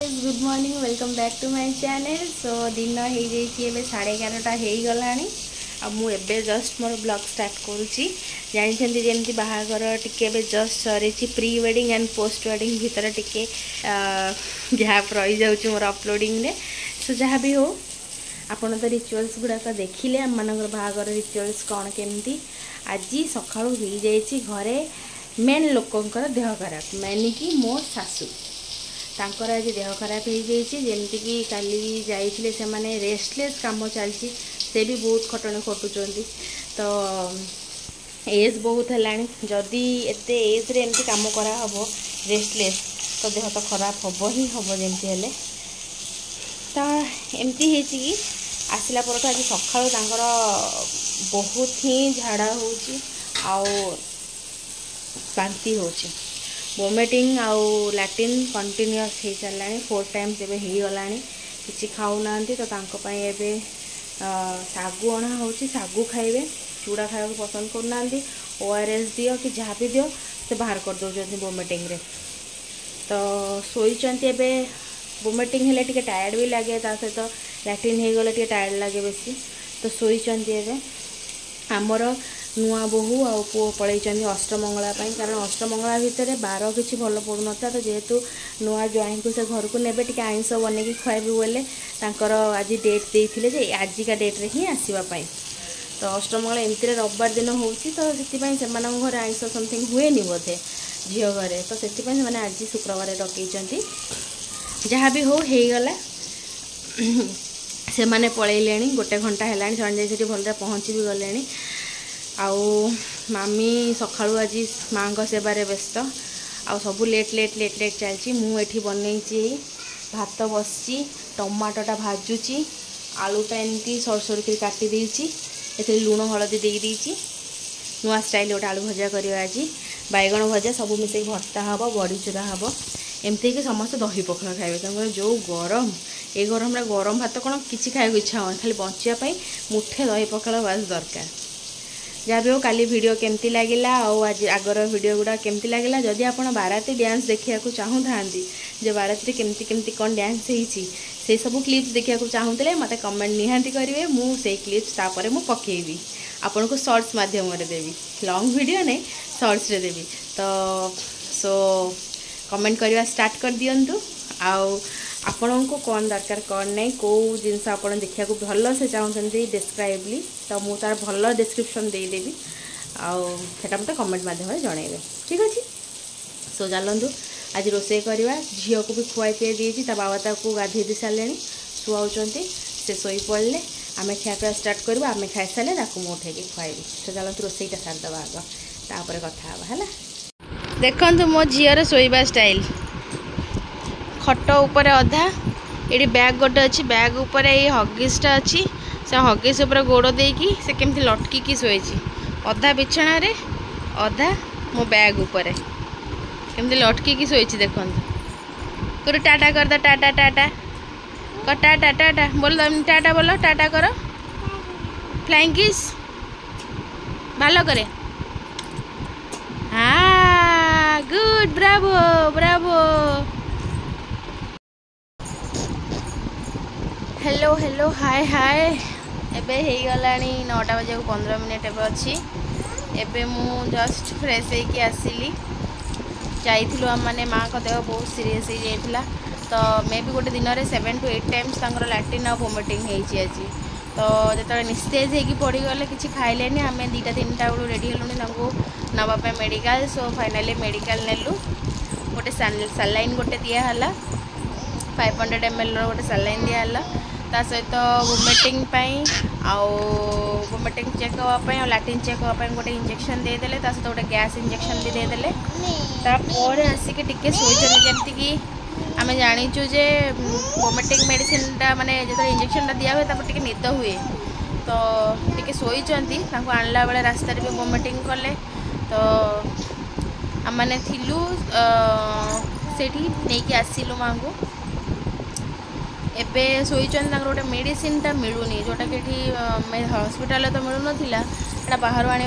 Good morning welcome back to my channel. So दिन हो जाइए 11:30 हो गलानी मुझे जस्ट मोर ब्लॉग स्टार्ट करुँची जानते जमी बाहागर टिके जस्ट सरी pre wedding and post wedding भितर टिके गैप रही जाऊँ मोर अपलोडिंग रे। सो जहाँ भी हो आपन तो रिचुअल्स गुड़ाक देखिले आम मान बाहागर रिचुअल्स कौन केमती आज सकाळु हो जाइए घरे मेन लोकंकर देह खराब मैंने कि मो सासू तांकर आज देह खराब हो जमीक काली जाइए से माने रेस्टलेस काम चलती से भी बहुत खटणी खटुंट तो एज बहुत है जदि एत एज रे एमती काम करा हम रेस्टलेस तो देह तो खराब हम ही हम जमती हेले तो एमती है कि आसला पर आज सकाळु बहुत ही झाड़ा हो बांती होची वोमिटिंग आउ लैट्रिन कंटिन्यूअस हो चलला 4 टाइम्स एबे हो गला कि खाऊना तो तांको सागु अणा हो सागु खाइबे चूड़ा खाया पसंद करना ORS दियो कि जहाँ भी दियो से बाहर कर दौरान वोमिटिंग रे तो शोचंती एबे वोमिटिंग हेले टिके टायर्ड भी लगे सहित लैट्रिन हो गले टिके टायर्ड लगे बेसी तो शोचंती एबे आमर नुआ बोहू आ पुओ पलैंट अष्टमंगला कारण अष्टमंगला भितर 12 किसी भल पड़ू ना तो जेहेतु नुआ ज्वाइन को से घर को नेबे टिके आइंस बनैकी खुआबे बोले तांकर आज डेट देते जे आजिका डेट रे ही आसवाई तो अष्टमंगला एमती रविवार दिन हो तो घर आइंस समथिंग हुए बोधे झील घरे तो से आज शुक्रवार डकई जहाँ भी होगला से मैंने पलैले 1 घंटा है से भल पहुँची भी गले आउ मामी सकाळु आज माँ को सेबारे व्यस्त आ सबू लेट लेट लेट लेट चलती मुझे बनई भात बसची टमाटोटा भाजुची आलूटा एमती सर सर कर काटी देती ए लुण हलदी दे देती नुआ स्टाइल गोटे आलू भजा कर आज बैगण भजा सब मिसे भर्ता हम बड़ी चूरा हम एमती कि समस्त दही पखाल खाइबे तंग जो गरम ए गरम गरम भात कौन किसी खाया इच्छा हो खाली बचापी मुठे दही पखाल बास दरकार जहाँ भी हो काली वीडियो केमती लगिला आज आगर वीडियो गुड़ा केमती लगिला जदि आप बाराती डांस देखा चाहूँ जो बाराती केमती केमती कौन डांस से सब क्लिप्स देखा चाहूले मत कमेंट निहांती करेंगे मुझे क्लिप्स तापर मु पकेबी आपन को शॉर्ट्स माध्यम देवी लॉन्ग वीडियो नहीं शॉर्ट्स रे देवी तो सो कमेंट करवा स्टार्ट कर दिंतु आपण को कौन दरकार कौन नहीं कौ जिनस आप देखा भल से चाहते डिस्क्राइबली तो मुझे तार भल डिस्क्रिप्शन देदेवी आटा मत कमेंट मध्यम जनइबे ठीक अच्छे। सो चलतु आज रोसे करवा झील को भी खुआई पी दी बाबा ताको गाधे दी सारे शुआउंट से शोई पड़े आम खियापिया स्टार्ट करवा आम खाई सारे मुझे खुआबी तो चलतु रोसईटा सारदे आग तापर कथा है देखु मो झीर शोवा स्टाइल खट उपर अधा ये बैग गोटे अच्छी बैग उपर ये हगिसटा अच्छी से हगिस उपर गोड़ देकी से केमती लटकिकी शोई अधा बिछना रे अधा मो बैग उपर केमती लटकिकी शोई देखो तोर टाटा कर दे टाटा टाटा कर टाटा टाटा बोल टाटा बोलो टाटा करो फ्लाइंग किस भालो करे हाँ good bravo bravo hello hello hi hi एबे हो गला 9टा बजे 15 मिनट एबे अच्छी एबे मु जस्ट फ्रेश होइकी आसिली जाइथिलु हम माने माँ को देह बहुत सीरीयस हो जाइथिला तो मे भी गोटे दिन में 7 to 8 टाइम्स तांकर लैट्रिन आ वोमिटिंग होइछि आज तो जो निस्तेज होगी पड़ी गले किसी खाइले आम 2-3टा बेलू रेडी हेलुनी तांको नवापाई मेडिकल सो फाइनाली मेडिकल नेलु गोटे सालाइन गोटे दिहला 500 ml गोटे सालाइन दिहला ता सहित वोमिटिंग वोमिटिंग चेक हाँपाई और लैट्रिन चेक हाँपाई गोटे इंजेक्शन देदेले ता सहित गोटे गैस इंजेक्शन भी देदेले तापर आसिक टिके शोचन जमती कि आम जाचु जे वोमिटिंग मेडिसिनटा माने जो इंजेक्शनटा दिया हुए तापर टिके निद हुए तो टिके शोचंती आणला बेले रास्ता भी वोमिटिंग कले तो आम मैंने थिलु सेठी नहीं आसिलु माँ को एबे शोचन गोटे मेडिसिनटा मिलूनी जोटा कि हॉस्पिटल तो मिलू ना बाहर आने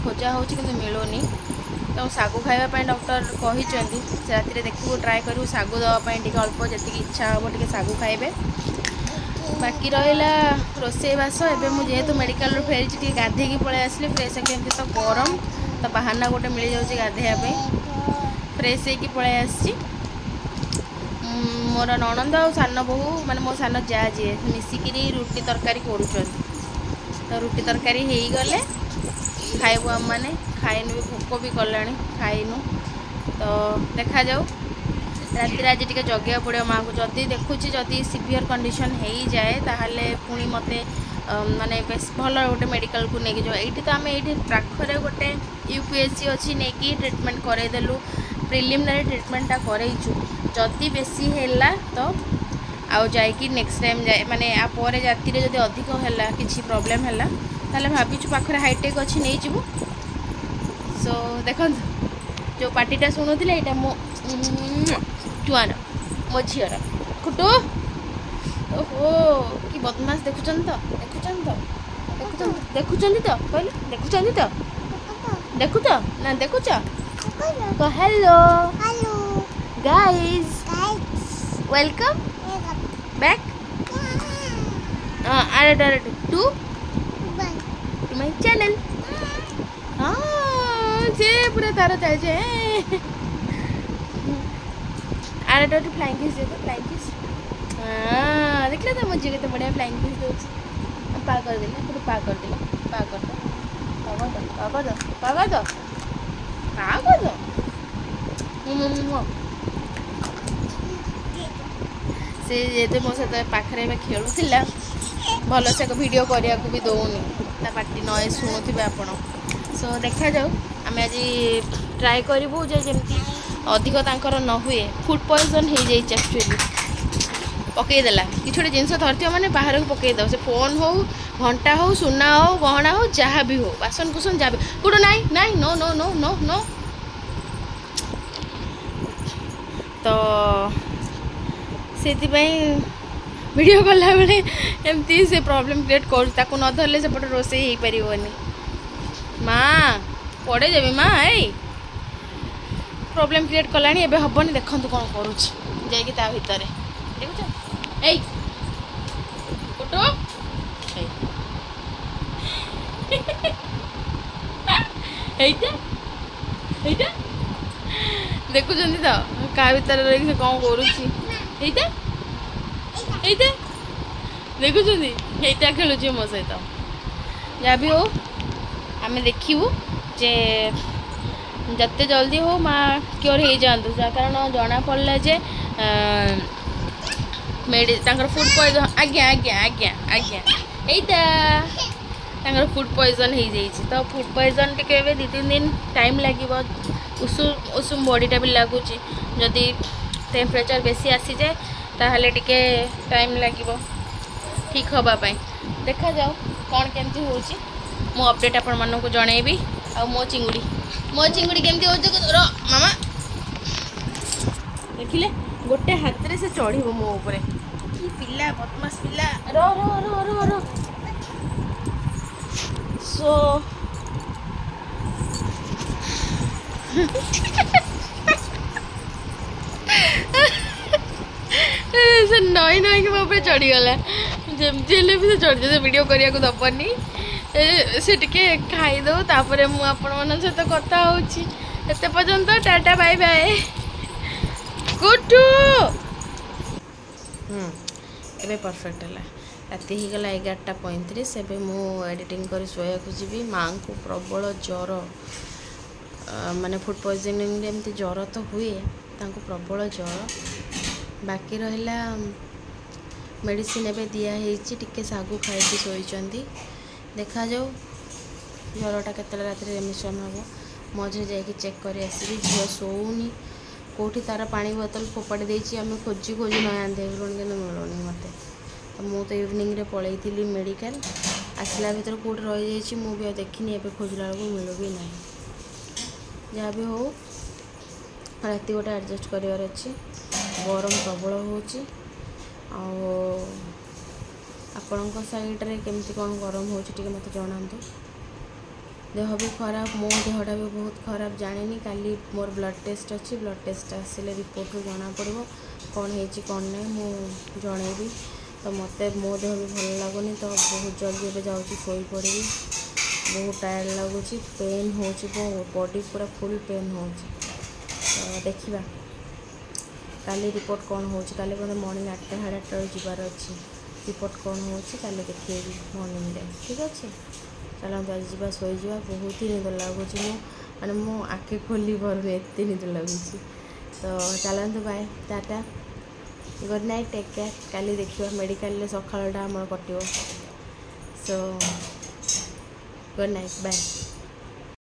खोजा हो मिलूनी तो सागु खावाई डॉक्टर कहते राति देखू ट्राए करूँ सागु दवाई अल्प जी इच्छा हम टे सागु खाइबे। बाकी रहा रोसे बास एवं मुझे मेडिकल फेरी गाधे पलि आसली फ्रेश होती तो गरम तो बाहाना गोटे मिल जाऊँगी गाधेवाई फ्रेश होगी पलि आसी मोर ननंद आ सान बहु माने मो सान जा जी मिसिकी रुटी तरकारी कर तो रुटी तरकारी हो गले खाइबू आम मैंने खाइनु भी भोक भी कला खाइनु तो देखा जाऊ राति आज टे जगह पड़ो माँ को जदि देखुची जदि सीवियर कंडीशन हो जाए ताहले पुणी मते माने बेस भल गोटे मेडिकल को लेकिन जो ये तो आम ये पाखरे गोटे यूपीएससी अच्छी नहीं कि ट्रिटमेंट करदेलु प्रिलिमिनारी ट्रिटमेंटा करईचु जदि बेसी है तो आउ जाकि नेक्स्ट टाइम जाए माने आपर राति जदि अधिक है किसी प्रोब्लेम है ताले भाविचु पाखरे हाईटेक अच्छी नहीं जीवु। सो देखो जो पार्टीटा शुणुले यहाँ मो चुआर मो झीर कुटु ओहो कि बदमाश देखुचन तो कहले देखु तो ना देखुच तो हेलो गाइस वेलकम बैक अरे टू माय चैनल हाँ से पूरा तार चलছে अरे तो फ्लाइंग किस दे तो फ्लाइंग किस हाँ देख ले तो मुझे कितना बढ़िया फ्लाइंग किस दो पा कर देना पूरा पा कर दो से ये मो सहित पाखे खेलुला भल से वीडियो करने को भी दौनी ता पार्टी नॉइज शुणुवे आपण। सो देखा जाऊ आम आज ट्राए करूँ जमी अधिक तांकर न हुए फूड पॉइजन हो जाए एक्चुअली पकईदेला कि गोटे जिनस धरती मैंने बाहर को पकईद से फोन हो घंटा हो सुना हो गहना हो जहाँ भी हो बासन कुसन जहाँ भी गुड नाई नाई no no no no no तो से वीडियो कला बेले एमती से प्रॉब्लम क्रिएट कर न धरले सेपटे रोसे हो पारनी माँ पड़े जाबी माँ ए प्रॉब्लम क्रिएट कला एबे हबनी देखु कौन करुच्ची जाइए ता भितर देखुच ए फोटो देखुं तो क्या भितर रही से कौन करुच्ची देखुं खेलुची मो सहित जहाँ भी हो आम देखू जे जते जल्दी हो माँ क्योर हो जातु कारण जना पड़ा जे फूड पॉइजन आज्ञा आज्ञा आज्ञा आज्ञा यहाँ फूड पॉइजन हो जाइए तो फूड पॉइजन टे 2-3 दिन टाइम लगे उषुम उषुम बॉडीटा भी लगुच जदि टेम्परेचर बेसी आसी जाए ताहले टिके टाइम लगे ठीक हाँपाई देखा जाओ कौन केमती होची मो अपडेट आपण मानक जनइबी आ मो चिंगुड़ी केमती हो मामा देखिले गोटे हाथ रे से चढ़ मो ऊपर कि पिला बदमाश पिला रो रो रो रो रो सो से नई नई के मो चढ़ीगला जमती भी से चढ़ जाए वीडियो करने को दबनी से टिके खाईदे तापर मुझे सहित कथा होते पर्यंत टाटा बाय बाय गुड एबे परफेक्ट है राति ही गला 11:35 एबे मु एडिटिंग कर सोया को जीवी माँ को प्रबल ज्वर माने फूड पॉइजनिंग एमती ज्वर तो हुए तांको प्रबल ज्वर बाकी रहा मेडिसिन एबे दिया हेची टिके सागु खाई शोइचंदी देखा जाऊ ज्वरटा केते रात रेमिशन हम मझे जाकि चेक कर आसबी झील शोनी कौटी तार पानी बोतल फोपाड़ी देछि आम खोजी खोजी नया मिलूनी मत तो मु तो इवनिंग रे पलैली मेडिकल आसला भर कौट रही जाइए मुझे देखनी एबे खोजला बेलू मिलू भी ना जहाँ भी हो राति गोटे एडजस्ट करार अच्छे गरम प्रबल होची आपण साइड रे केमती कौन गरम हो मत जनातु देह भी खराब मो देहटा भी बहुत खराब जानी काली मोर ब्लड टेस्ट अच्छी ब्लड टेस्ट आसिले रिपोर्ट जना पड़ो कौन है कौन नहीं मु जनइबी तो मत मो देह भी भल लगुनि तो बहुत जल्दी एवं जाऊँगी शोई पड़ी बहुत टायर्ड लगुच पेन हो बॉडी पूरा फुल पेन हो तो देखा काली रिपोर्ट कौन हो काली मतलब मॉर्निंग 8टा 8:30 जबार अच्छी रिपोर्ट कौन हो काली देखिए मॉर्निंग रे ठीक अच्छे चलते आज जा शोई बहुत ही निद लगुच माने मो आखि खोली पारे एत निद लगुच तो चलते bye tata good night take care काली देखा मेडिकल सकाळटा आम कटो सो गुड नाइट बाय।